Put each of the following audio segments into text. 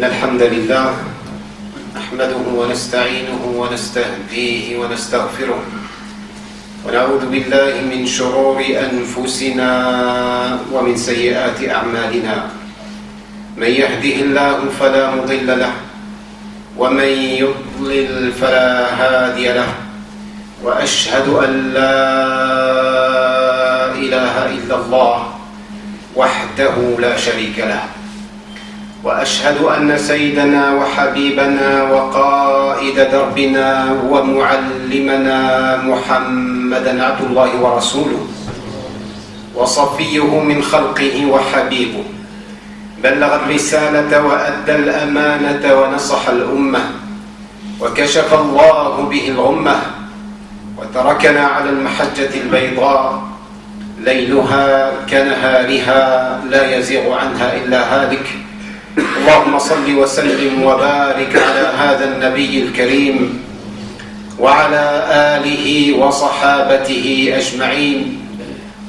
إن الحمد لله نحمده ونستعينه ونستهديه ونستغفره ونعوذ بالله من شرور أنفسنا ومن سيئات أعمالنا. من يهده الله فلا مضل له ومن يضلل فلا هادي له، وأشهد أن لا إله إلا الله وحده لا شريك له، وأشهد أن سيدنا وحبيبنا وقائد دربنا ومعلمنا محمدا عبد الله ورسوله وصفيه من خلقه وحبيبه، بلغ الرسالة وأدى الأمانة ونصح الأمة وكشف الله به الغمة، وتركنا على المحجة البيضاء ليلها كنهارها لا يزيغ عنها إلا هالك. اللهم صل وسلم وبارك على هذا النبي الكريم وعلى آله وصحابته أجمعين،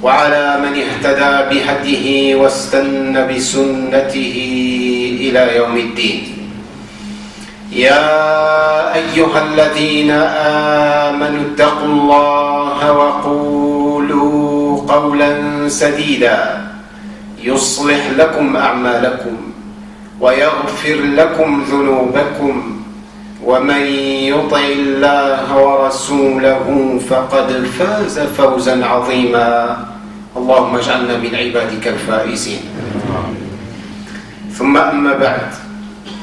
وعلى من اهتدى بهديه واستنى بسنته إلى يوم الدين. يا أيها الذين آمنوا اتقوا الله وقولوا قولا سديدا يصلح لكم أعمالكم ويغفر لكم ذنوبكم، ومن يطع الله ورسوله فقد فاز فوزا عظيما. اللهم اجعلنا من عبادك الفائزين. ثم أما بعد،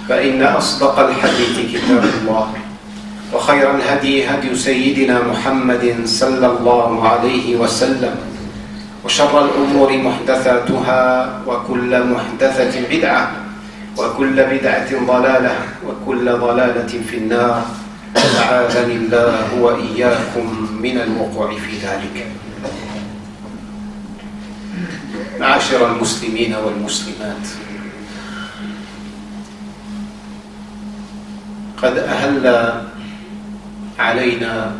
فإن أصدق الحديث كتاب الله، وخير الهدي هدي سيدنا محمد صلى الله عليه وسلم، وشر الأمور محدثاتها، وكل محدثة بدعة، وكل بدعة ضلالة، وكل ضلالة في النار. أعاذني الله وإياكم من الوقوع في ذلك. معاشر المسلمين والمسلمات، قد أهل علينا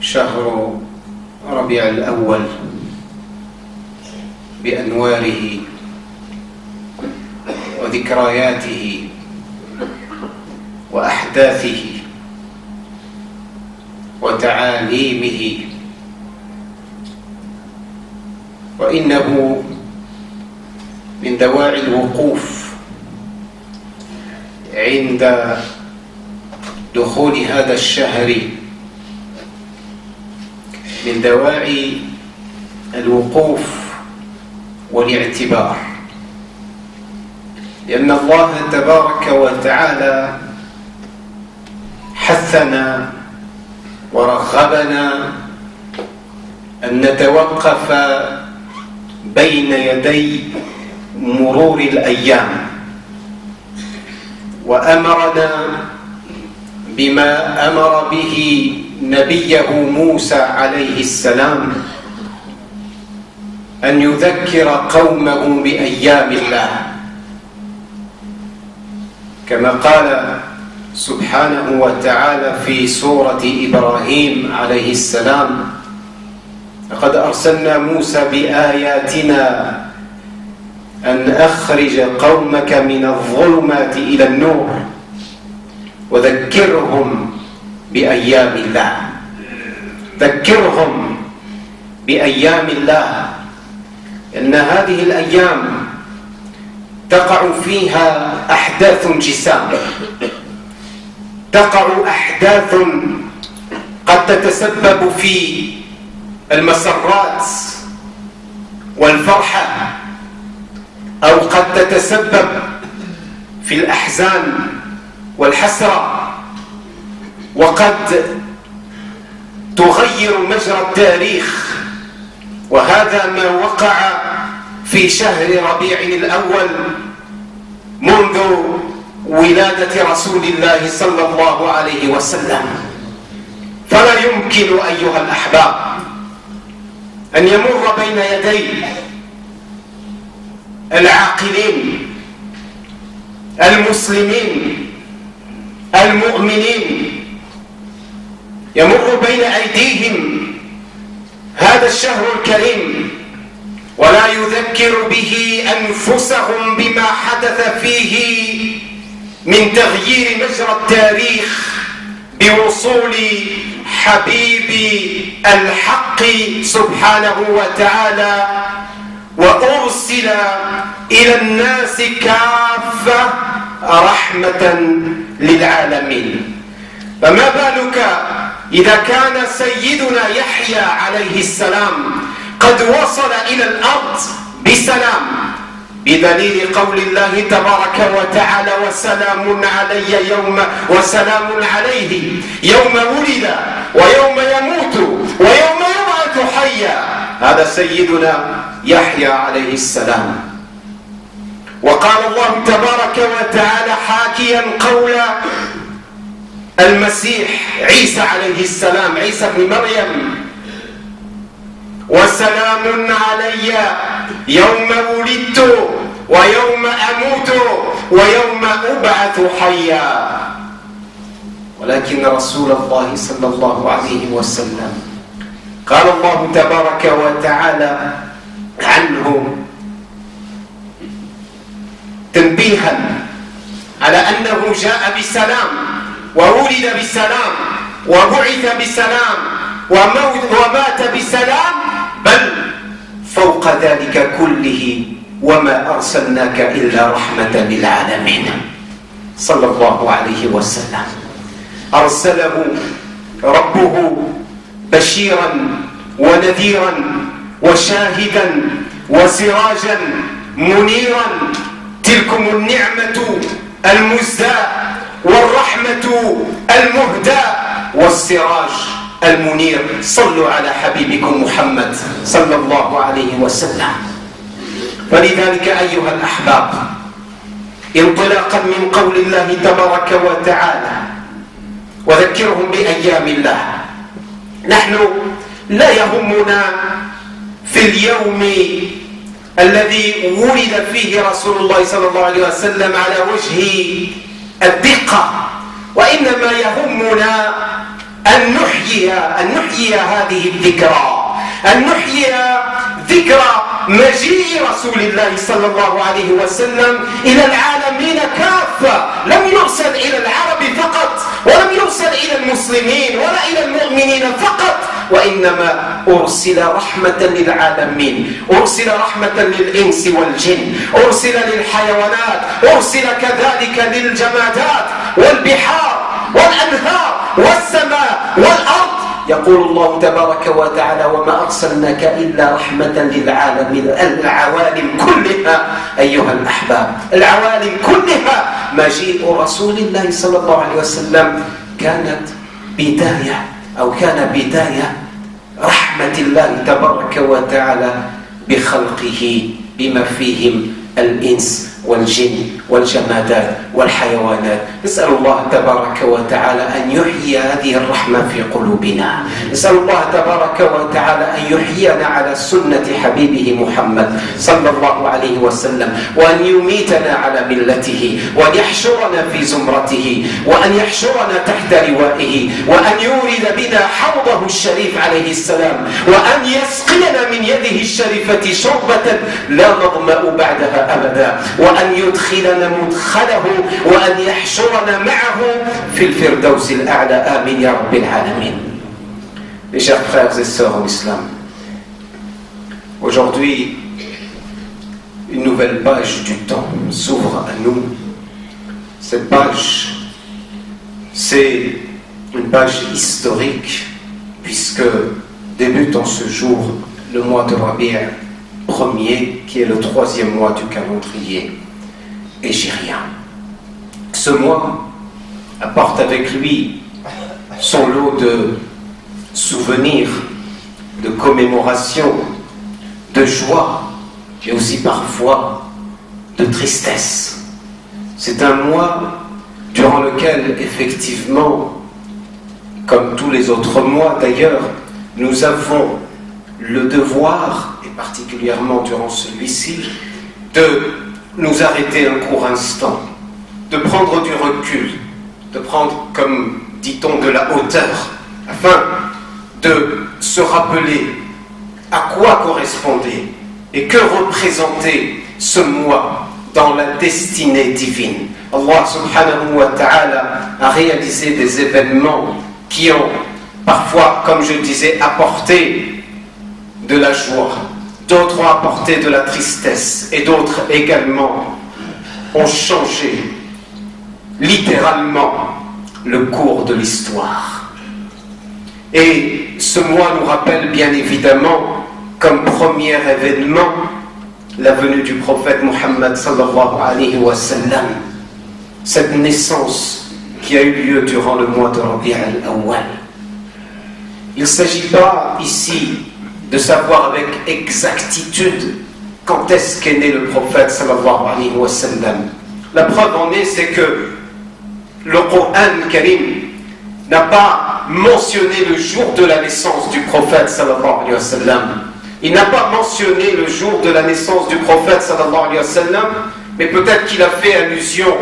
شهر ربيع الأول بأنواره وذكرياته وأحداثه وتعاليمه، وإنه من دواعي الوقوف عند دخول هذا الشهر، من دواعي الوقوف والاعتبار، لأن الله تبارك وتعالى حثنا ورغبنا أن نتوقف بين يدي مرور الأيام، وأمرنا بما أمر به نبيه موسى عليه السلام، أن يذكر قومه بأيام الله، كما قال سبحانه وتعالى في سورة إبراهيم عليه السلام: لقد أرسلنا موسى بآياتنا أن أخرج قومك من الظلمات إلى النور وذكرهم بأيام الله. ذكرهم بأيام الله، إن هذه الأيام تقع فيها أحداث جسام، تقع أحداث قد تتسبب في المسرات والفرحة، أو قد تتسبب في الأحزان والحسرة، وقد تغير مجرى التاريخ. وهذا ما وقع في شهر ربيع الأول منذ ولادة رسول الله صلى الله عليه وسلم. فلا يمكن أيها الأحباب أن يمر بين يدي العاقلين المسلمين المؤمنين، يمر بين أيديهم هذا الشهر الكريم ولا يذكر به أنفسهم بما حدث فيه من تغيير مجرى التاريخ بوصول حبيب الحق سبحانه وتعالى، وأرسل إلى الناس كافة رحمة للعالمين. فما بالك إذا كان سيدنا يحيى عليه السلام قد وصل إلى الأرض بسلام، بدليل قول الله تبارك وتعالى: وسلام علي وسلام عليه يوم ولد ويوم يموت ويوم يبعث حيا. هذا سيدنا يحيى عليه السلام. وقال الله تبارك وتعالى حاكيا قول المسيح عيسى عليه السلام، عيسى بن مريم: وسلام علي يوم ولدت ويوم أموت ويوم أبعث حيا. ولكن رسول الله صلى الله عليه وسلم قال الله تبارك وتعالى عنه تنبيها على أنه جاء بسلام وولد بسلام وبعث بسلام ومات بسلام، بل فوق ذلك كله: وما أرسلناك إلا رحمة للعالمين. صلى الله عليه وسلم أرسله ربه بشيرا ونذيرا وشاهدا وسراجا منيرا. تلكم النعمة المزدى والرحمة المهدى والسراج المنير. صلوا على حبيبكم محمد صلى الله عليه وسلم. فلذلك أيها الأحباب، انطلاقا من قول الله تبارك وتعالى: وذكرهم بأيام الله، نحن لا يهمنا في اليوم الذي ولد فيه رسول الله صلى الله عليه وسلم على وجه الدقة، وإنما يهمنا أن نحيي هذه الذكرى، أن نحيي ذكرى مجيء رسول الله صلى الله عليه وسلم إلى العالمين كافة. لم يرسل إلى العرب فقط، ولم يرسل إلى المسلمين ولا إلى المؤمنين فقط، وإنما أرسل رحمة للعالمين، أرسل رحمة للإنس والجن، أرسل للحيوانات، أرسل كذلك للجمادات والبحار والأنهار والسماء والأرض. يقول الله تبارك وتعالى: وما أرسلناك إلا رحمة للعالمين. العوالم كلها أيها الأحباب، العوالم كلها، مجيء رسول الله صلى الله عليه وسلم كان بداية رحمة الله تبارك وتعالى بخلقه، بما فيهم الإنس والجن والجمادات والحيوانات. نسأل الله تبارك وتعالى أن يحيي هذه الرحمة في قلوبنا. نسأل الله تبارك وتعالى أن يحيينا على سنة حبيبه محمد صلى الله عليه وسلم، وأن يميتنا على ملته، وأن يحشرنا في زمرته، وأن يحشرنا تحت لوائه، وأن يورد بنا حوضه الشريف عليه السلام، وأن يسقينا من يده الشريفة شربة لا نظمأ بعدها أبدا، وأن يدخلنا مدخله، وأن يحشرنا معه في الفردوس الأعلى. آمين يا رب العالمين. Mes chers frères et sœurs en islam, aujourd'hui, une nouvelle page du temps s'ouvre à nous. Cette page, c'est une page historique, puisque débute en ce jour le mois de Rabi' premier, qui est le 3e mois du calendrier hégirien. Ce mois apporte avec lui son lot de souvenirs, de commémorations, de joie, et aussi parfois de tristesse. C'est un mois durant lequel, effectivement, comme tous les autres mois d'ailleurs, nous avons le devoir, et particulièrement durant celui-ci, de nous arrêter un court instant, de prendre du recul, de prendre, comme dit-on, de la hauteur, afin de se rappeler à quoi correspondait Et que représentait ce mois dans la destinée divine? Allah subhanahu wa ta'ala a réalisé des événements qui ont parfois, comme je disais, apporté de la joie, d'autres ont apporté de la tristesse et d'autres également ont changé littéralement le cours de l'histoire. Et ce mois nous rappelle bien évidemment comme premier événement la venue du prophète Muhammad sallallahu alayhi wa sallam, cette naissance qui a eu lieu durant le mois de Rabi' al-Awwal. Il ne s'agit pas ici de savoir avec exactitude quand est-ce qu'est né le prophète sallallahu alayhi wa sallam. La preuve en est, c'est que le Coran Karim n'a pas mentionné le jour de la naissance du prophète sallallahu alayhi wa sallam. Il n'a pas mentionné le jour de la naissance du prophète sallallahu alayhi wa sallam, mais peut-être qu'il a fait allusion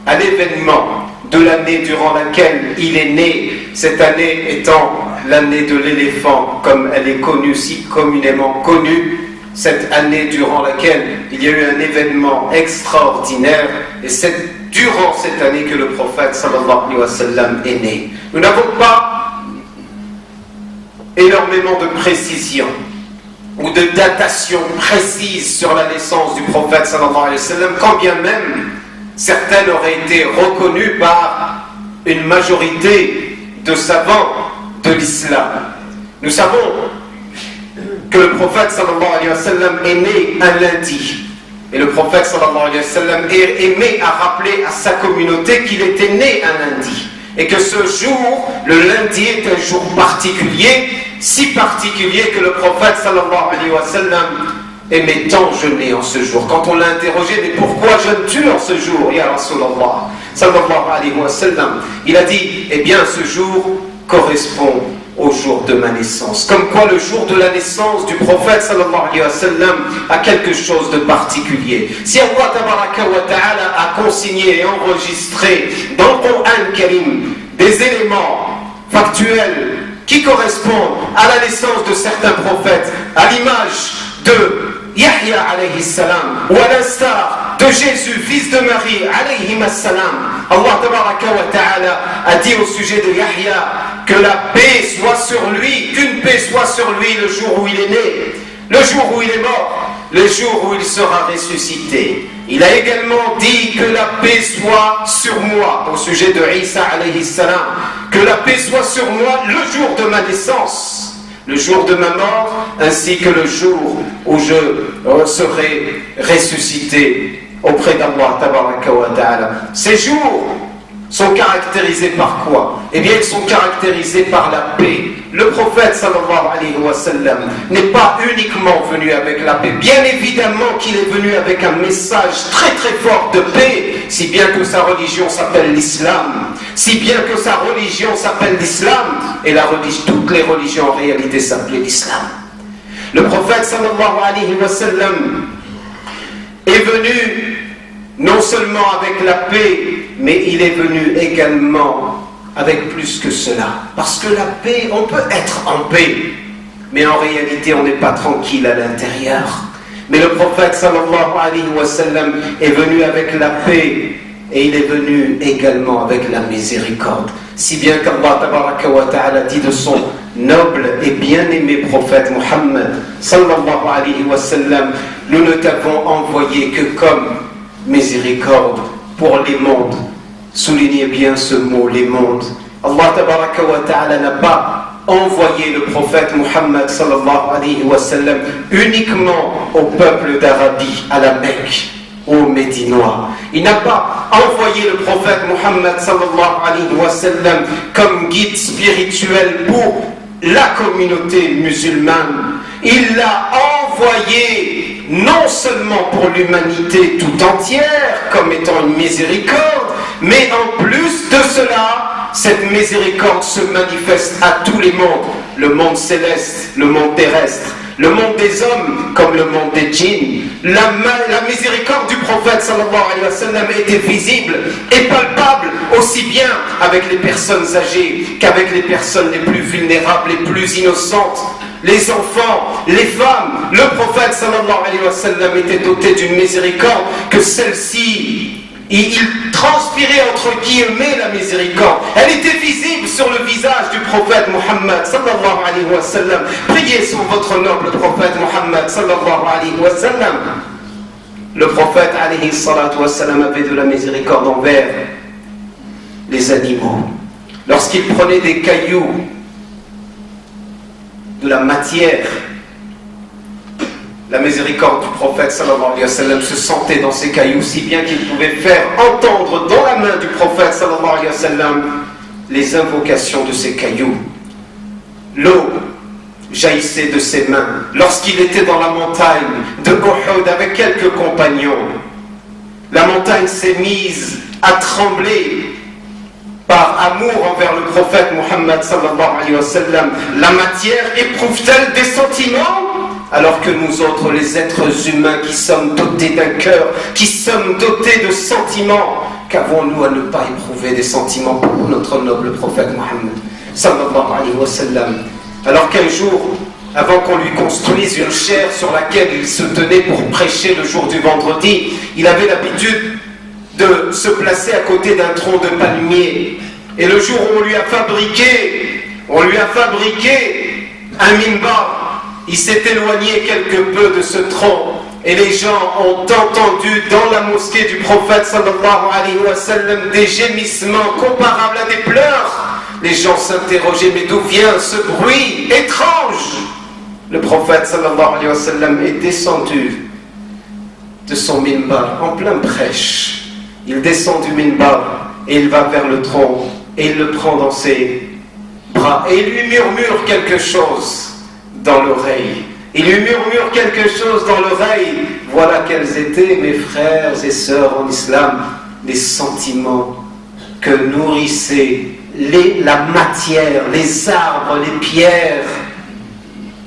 à l'événement de l'année durant laquelle il est né, cette année étant l'année de l'éléphant, comme elle est connue, si communément connue, cette année durant laquelle il y a eu un événement extraordinaire, et c'est durant cette année que le prophète sallallahu alayhi wa sallam est né. Nous n'avons pas énormément de précision ou de datation précise sur la naissance du prophète sallallahu alayhi wa sallam, quand bien même certaines auraient été reconnues par une majorité de savants de l'islam. Nous savons que le prophète sallallahu alayhi wa sallam est né un lundi. Et le prophète sallallahu alayhi wa sallam aimait à rappeler à sa communauté qu'il était né un lundi. Et que ce jour, le lundi, est un jour particulier, si particulier que le prophète sallallahu alayhi wa sallam aimait tant jeûner en ce jour. Quand on l'a interrogé, mais pourquoi jeûnes-tu en ce jour, ya Rasulallah sallallahu alayhi wa sallam? Il a dit, eh bien ce jour correspond au jour de ma naissance. Comme quoi le jour de la naissance du prophète sallallahu alayhi wa sallam a quelque chose de particulier. Si Allah tabaraka wa ta'ala a consigné et enregistré dans le Coran Karim des éléments factuels qui correspondent à la naissance de certains prophètes, à l'image de Yahya alayhi salam, ou à l'instar de Jésus, fils de Marie alayhi salam, Allah tabaraka wa ta'ala a dit au sujet de Yahya que la paix soit sur lui, qu'une paix soit sur lui le jour où il est né, le jour où il est mort, le jour où il sera ressuscité. Il a également dit que la paix soit sur moi, au sujet de Isa alayhi salam, que la paix soit sur moi le jour de ma naissance, le jour de ma mort, ainsi que le jour où je serai ressuscité auprès d'Allah tabaraka wa ta'ala. Ces jours sont caractérisés par quoi? Eh bien, ils sont caractérisés par la paix. Le prophète sallallahu alayhi wa sallam n'est pas uniquement venu avec la paix. Bien évidemment qu'il est venu avec un message très très fort de paix, si bien que sa religion s'appelle l'islam. Si bien que sa religion s'appelle l'islam, et toutes les religions en réalité s'appelaient l'islam. Le prophète sallallahu alayhi wa sallam est venu non seulement avec la paix, mais il est venu également avec plus que cela. Parce que la paix, on peut être en paix, mais en réalité on n'est pas tranquille à l'intérieur. Mais le prophète sallallahu alayhi wa sallam est venu avec la paix, et il est venu également avec la miséricorde. Si bien qu'Allah tabaraka wa ta'ala dit de son noble et bien-aimé prophète Muhammad sallallahu alayhi wa sallam, nous ne t'avons envoyé que comme miséricorde pour les mondes. Soulignez bien ce mot, les mondes. Allah tabaraka wa ta'ala n'a pas envoyé le prophète Muhammad sallallahu alayhi wa sallam uniquement au peuple d'Arabie, à la Mecque, aux Médinois. Il n'a pas envoyé le prophète Muhammad sallallahu alayhi wa sallam comme guide spirituel pour la communauté musulmane. Il l'a envoyé non seulement pour l'humanité tout entière comme étant une miséricorde, mais en plus de cela, cette miséricorde se manifeste à tous les mondes, le monde céleste, le monde terrestre, le monde des hommes comme le monde des djinns. La miséricorde du prophète sallallahu alayhi wa sallam était visible et palpable aussi bien avec les personnes âgées qu'avec les personnes les plus vulnérables, les plus innocentes. les enfants, les femmes. Le prophète sallallahu alayhi wa sallam était doté d'une miséricorde que celle-ci, il transpirait entre guillemets la miséricorde. Elle était visible sur le visage du prophète Muhammad sallallahu alayhi wa sallam. Priez sur votre noble prophète Muhammad sallallahu alayhi wa sallam. Le prophète alayhi salatu wa sallam avait de la miséricorde envers les animaux. Lorsqu'il prenait des cailloux, de la matière, la miséricorde du prophète sallallahu alayhi wa sallam se sentait dans ces cailloux, si bien qu'il pouvait faire entendre dans la main du prophète sallallahu alayhi wa sallam les invocations de ces cailloux. L'eau jaillissait de ses mains lorsqu'il était dans la montagne de Uhud avec quelques compagnons. La montagne s'est mise à trembler par amour envers le prophète Muhammad sallallahu alayhi wa sallam. La matière éprouve-t-elle des sentiments alors que nous autres, les êtres humains qui sommes dotés d'un cœur, qui sommes dotés de sentiments, qu'avons-nous à ne pas éprouver des sentiments pour notre noble prophète Muhammad sallallahu alayhi wa sallam? Alors qu'un jour, avant qu'on lui construise une chaire sur laquelle il se tenait pour prêcher le jour du vendredi, il avait l'habitude de se placer à côté d'un tronc de palmier. Et le jour où on lui a fabriqué un minbar, il s'est éloigné quelque peu de ce tronc. Et les gens ont entendu dans la mosquée du prophète sallallahu alayhi wa sallam des gémissements comparables à des pleurs. Les gens s'interrogeaient, mais d'où vient ce bruit étrange? Le prophète sallallahu alayhi wa sallam est descendu de son minbar en plein prêche. Il descend du minbar et il va vers le tronc et il le prend dans ses bras et il lui murmure quelque chose dans l'oreille. Il lui murmure quelque chose dans l'oreille. Voilà quels étaient, mes frères et sœurs en islam, les sentiments que nourrissait la matière, les arbres, les pierres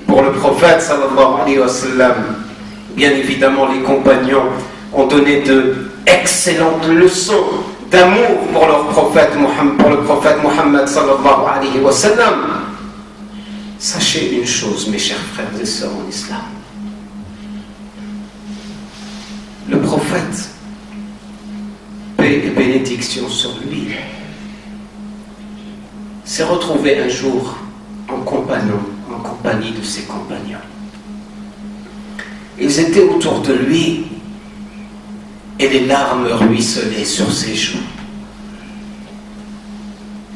pour le prophète sallallahu alayhi wa sallam. Bien évidemment, les compagnons ont donné de excellentes leçons d'amour pour leur prophète Muhammad, pour le prophète Muhammad sallallahu alayhi wa sallam. Sachez une chose, mes chers frères et sœurs en islam. Le prophète, paix et bénédiction sur lui, s'est retrouvé un jour en compagnie de ses compagnons. Ils étaient autour de lui et les larmes ruisselaient sur ses joues.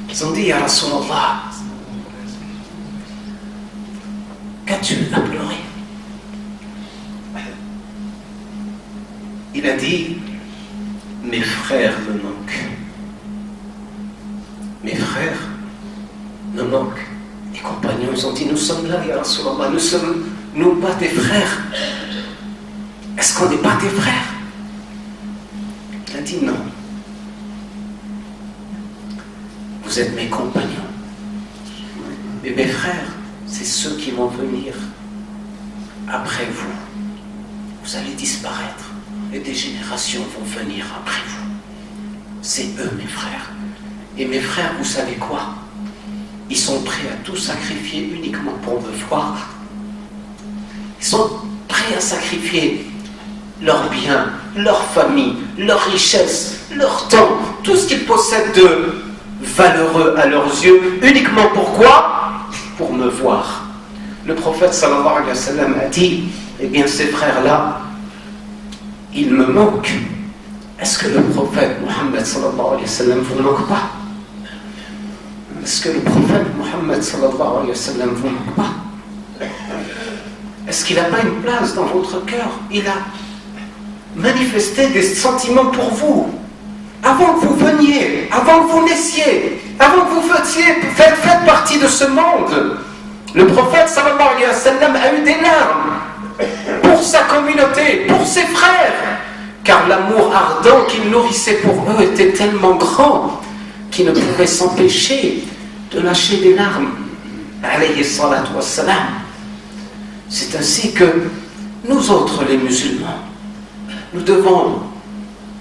Ils ont dit, Ya Rasulallah, qu'as-tu à pleurer? Il a dit, mes frères me manquent. Mes frères me manquent. Les compagnons, ils ont dit, nous sommes là, Ya Rasulallah, nous sommes, nous pas tes frères. Est-ce qu'on n'est pas tes frères? Il a dit non. Vous êtes mes compagnons. Mais mes frères, c'est ceux qui vont venir après vous. Vous allez disparaître et des générations vont venir après vous. C'est eux mes frères. Et mes frères, vous savez quoi? Ils sont prêts à tout sacrifier uniquement pour me voir. Ils sont prêts à sacrifier leurs biens, leur famille, leur richesse, leur temps, tout ce qu'ils possèdent de valeureux à leurs yeux, uniquement pourquoi? Pour me voir. Le prophète sallallahu alayhi wa sallam a dit, eh bien ces frères-là, ils me manquent. Est-ce que le prophète Muhammad sallallahu alayhi wa sallam vous manque pas? Est-ce que le prophète Muhammad sallallahu alayhi wa sallam vous manque pas? Est-ce qu'il n'a pas une place dans votre cœur? Il a manifesté des sentiments pour vous. Avant que vous veniez, avant que vous naissiez, avant que vous faites partie de ce monde, le prophète sallallahu alayhi wa sallam a eu des larmes pour sa communauté, pour ses frères, car l'amour ardent qu'il nourrissait pour eux était tellement grand qu'il ne pouvait s'empêcher de lâcher des larmes. Alayhi salatu wassalam. C'est ainsi que nous autres les musulmans, nous devons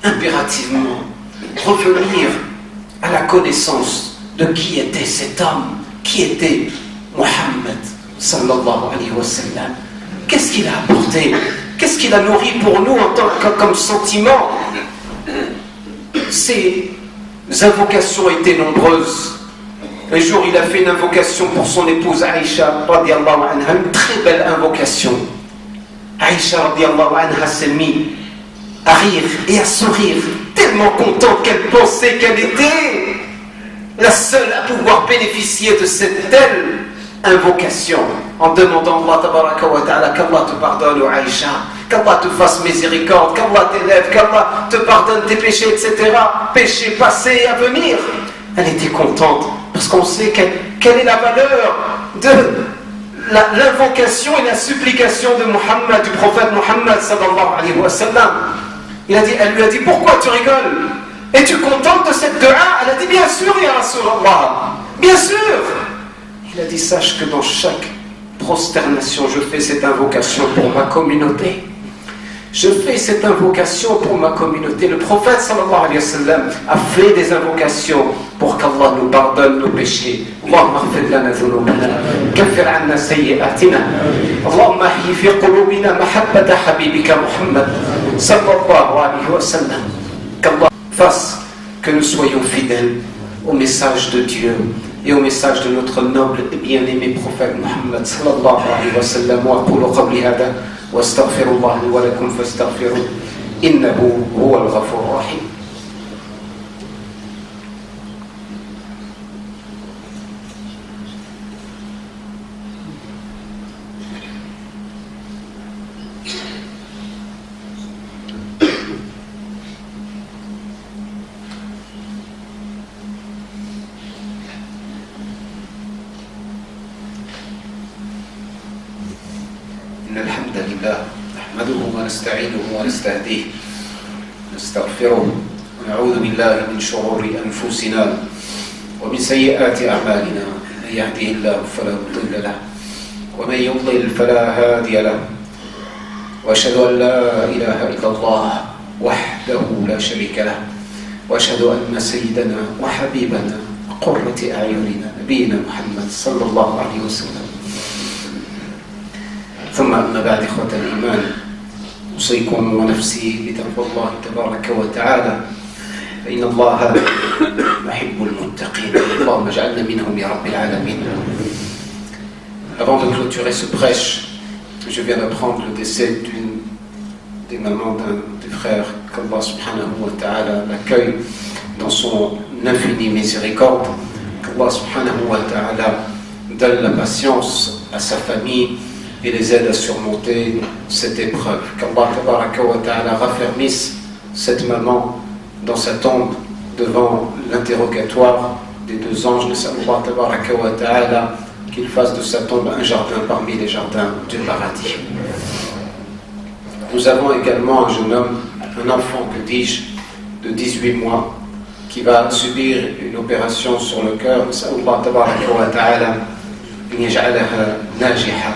impérativement revenir à la connaissance de qui était cet homme, qui était Muhammad sallallahu alayhi wa sallam. Qu'est-ce qu'il a apporté? Qu'est-ce qu'il a nourri pour nous en tant comme sentiment? Ses invocations étaient nombreuses. Un jour, il a fait une invocation pour son épouse Aïcha, radiallahu anha, une très belle invocation. Aïcha, radiallahu anha, s'est mise à rire et à sourire, tellement contente qu'elle pensait qu'elle était la seule à pouvoir bénéficier de cette telle invocation, en demandant Allah tabaraka wa ta'ala qu'Allah te pardonne, Aïcha, qu'Allah te fasse miséricorde, qu'Allah t'élève, qu'Allah te pardonne tes péchés, etc. Péchés passés et à venir. Elle était contente parce qu'on sait quelle est la valeur de l'invocation et la supplication de Muhammad, du prophète Muhammad sallallahu alayhi wa sallam. Elle lui a dit, pourquoi tu rigoles? Es-tu contente de cette dua? Elle a dit, bien sûr, ya Rasulallah, bien sûr. Il a dit, sache que dans chaque prosternation, je fais cette invocation pour ma communauté. Je fais cette invocation pour ma communauté. Le prophète sallallahu alayhi wa sallam a fait des invocations pour qu'Allah nous pardonne nos péchés. Allahumma ighfir lana dhunubana, kaffir anna sayyi'atina. Allahumma ahyi fi qulubina mahabbata habibika Muhammad sallallahu alayhi wa sallam. Qu'Allah fasse que nous soyons fidèles au message de Dieu et au message de notre noble et bien-aimé prophète Muhammad sallallahu alayhi wa sallam. Wa aqulu qawli hada wa astaghfirullah li wa lakum fastaghfiruhu innahu huwal ghafurur rahim. الحمد لله نحمده ونستعينه ونستهديه نستغفره ونعوذ بالله من شرور أنفسنا ومن سيئات أعمالنا. من يهده الله فلا مضل له ومن يضلل فلا هادي له وأشهد أن لا إله إلا الله وحده لا شريك له وأشهد أن سيدنا وحبيبنا وقرة أعيننا نبينا محمد صلى الله عليه وسلم. ثم أما بعد إخوة الإيمان أوصيكم ونفسي بتقوى الله تبارك وتعالى فإن الله يحب المتقين. اللهم اجعلنا منهم يا رب العالمين. Avant de clôturer ce prêche, je viens d'apprendre le décès d'une des mamans d'un des frères, qu'Allah subhanahu wa ta'ala l'accueille dans son infinie miséricorde, qu'Allah subhanahu wa ta'ala donne la patience à sa famille et les aide à surmonter cette épreuve. Qu'Allah tabaraka wa ta'ala raffermisse cette maman dans sa tombe devant l'interrogatoire des deux anges. Allah tabaraka wa ta'ala qu'il fasse de sa tombe un jardin parmi les jardins du paradis. Nous avons également un jeune homme, un enfant, que dis-je, de 18 mois qui va subir une opération sur le cœur. Allah tabaraka wa ta'ala an yaj'alaha najiha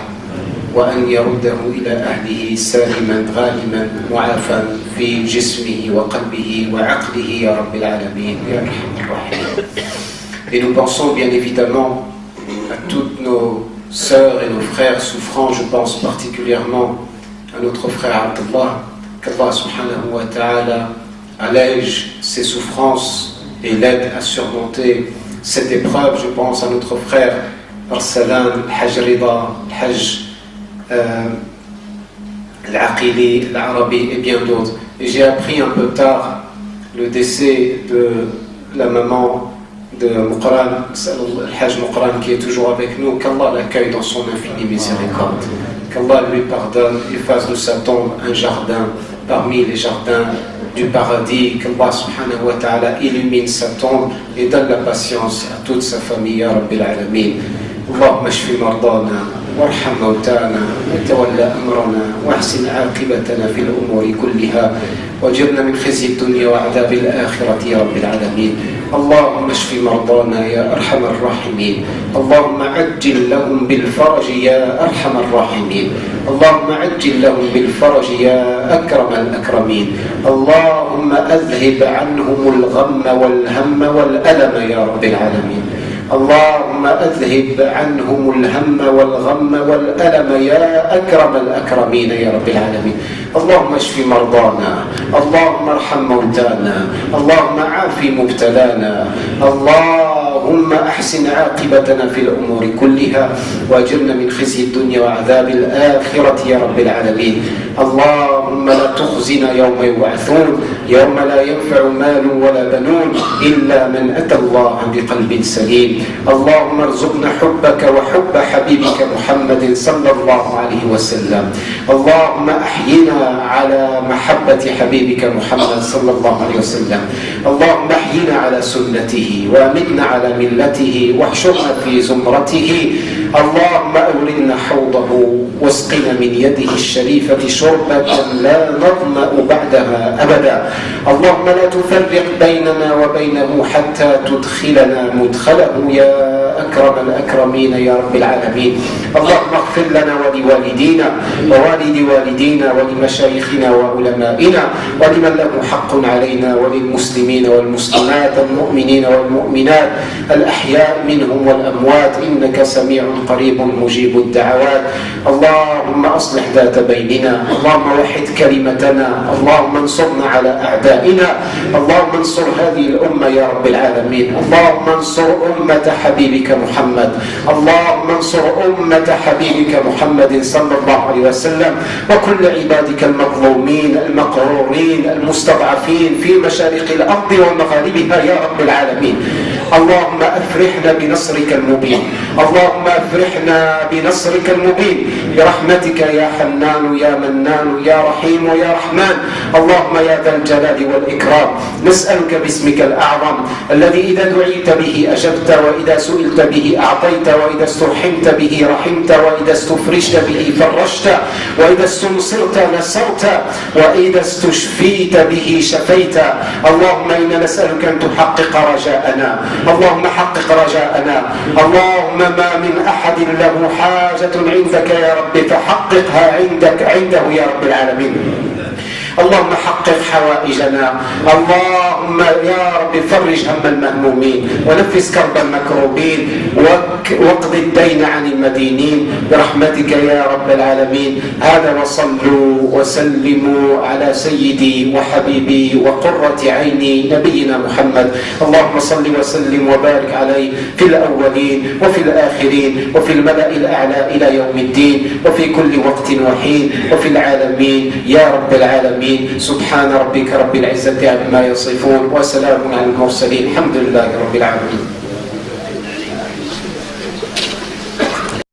وأن يرده إلى أهله سالما غانما معافى في جسمه وقلبه وعقله يا رب العالمين يا أرحم الراحمين. Et nous pensons bien évidemment à toutes nos sœurs et nos frères souffrants. Je pense particulièrement à notre frère Abdullah, qu'Allah subhanahu wa ta'ala allège ses souffrances et l'aide à surmonter cette épreuve. Je pense à notre frère Arsalan, Hajj Rida, Hajj l'Aqili, l'Arabi et bien d'autres. Et j'ai appris un peu tard le décès de la maman de Muqran, Al-Hajj Muqran, qui est toujours avec nous. Qu'Allah l'accueille dans son infinie miséricorde, qu'Allah lui pardonne et fasse de sa tombe un jardin parmi les jardins du paradis, qu'Allah subhanahu wa ta'ala illumine sa tombe et donne la patience à toute sa famille, ya Rabbil Alamin. اللهم اشف مرضانا وارحم موتانا وتولى أمرنا واحسن عاقبتنا في الأمور كلها واجرنا من خزي الدنيا وعذاب الآخرة يا رب العالمين. اللهم اشف مرضانا يا أرحم الراحمين. اللهم عجل لهم بالفرج يا أرحم الراحمين. اللهم عجل لهم بالفرج يا أكرم الأكرمين. اللهم أذهب عنهم الغم والهم والألم يا رب العالمين. اللهم أذهب عنهم الهم والغم والألم يا أكرم الأكرمين يا رب العالمين. اللهم اشف مرضانا، اللهم ارحم موتانا، اللهم عاف مبتلانا، اللهم أحسن عاقبتنا في الأمور كلها وأجرنا من خزي الدنيا وعذاب الآخرة يا رب العالمين. اللهم لا تخزنا يوم يبعثون، يوم لا ينفع مال ولا بنون إلا من أتى الله بقلب سليم. اللهم ارزقنا حبك وحب حبيبك محمد صلى الله عليه وسلم. اللهم أحينا على محبة حبيبك محمد صلى الله عليه وسلم. اللهم احينا على سنته وامتنا على ملته واحشرنا في زمرته. اللهم أوردنا حوضه واسقنا من يده الشريفة شربة لا نظمأ بعدها أبدا. اللهم لا تفرق بيننا وبينه حتى تدخلنا مدخله يا أكرم الأكرمين يا رب العالمين. اللهم اغفر لنا ولوالدينا ووالد والدينا ولمشايخنا وعلمائنا ولمن له حق علينا وللمسلمين والمسلمات المؤمنين والمؤمنات الأحياء منهم والأموات إنك سميع قريب مجيب الدعوات. اللهم أصلح ذات بيننا، اللهم وحد كلمتنا، اللهم انصرنا على أعدائنا، اللهم انصر هذه الأمة يا رب العالمين. اللهم انصر أمة حبيبك محمد، اللهم انصر أمة حبيبك محمد صلى الله عليه وسلم وكل عبادك المظلومين المقهورين المستضعفين في مشارق الأرض ومغاربها يا رب العالمين. اللهم أفرحنا بنصرك المبين، اللهم أفرحنا بنصرك المبين برحمتك يا حنان يا منان يا رحيم يا رحمن. اللهم يا ذا الجلال والإكرام نسألك باسمك الأعظم الذي إذا دعيت به أجبت، وإذا سئلت به أعطيت، وإذا استرحمت به رحمت، وإذا استفرجت به فرجت، وإذا استنصرت نصرت، وإذا استشفيت به شفيت. اللهم إنا نسألك أن تحقق رجاءنا، اللهم حقق رجاءنا. اللهم ما من أحد له حاجة عندك يا رب فحققها عنده يا رب العالمين. اللهم حقق حوائجنا، اللهم يا رب فرج هم المهمومين ونفس كرب المكروبين واقض الدين عن المدينين برحمتك يا رب العالمين. هذا وصلوا وسلموا على سيدي وحبيبي وقرة عيني نبينا محمد. اللهم صل وسلم وبارك عليه في الأولين وفي الآخرين وفي الملأ الأعلى إلى يوم الدين وفي كل وقت وحين وفي العالمين يا رب العالمين. سبحان ربك رب العزة عما يصفون وسلام على المرسلين الحمد لله رب العالمين.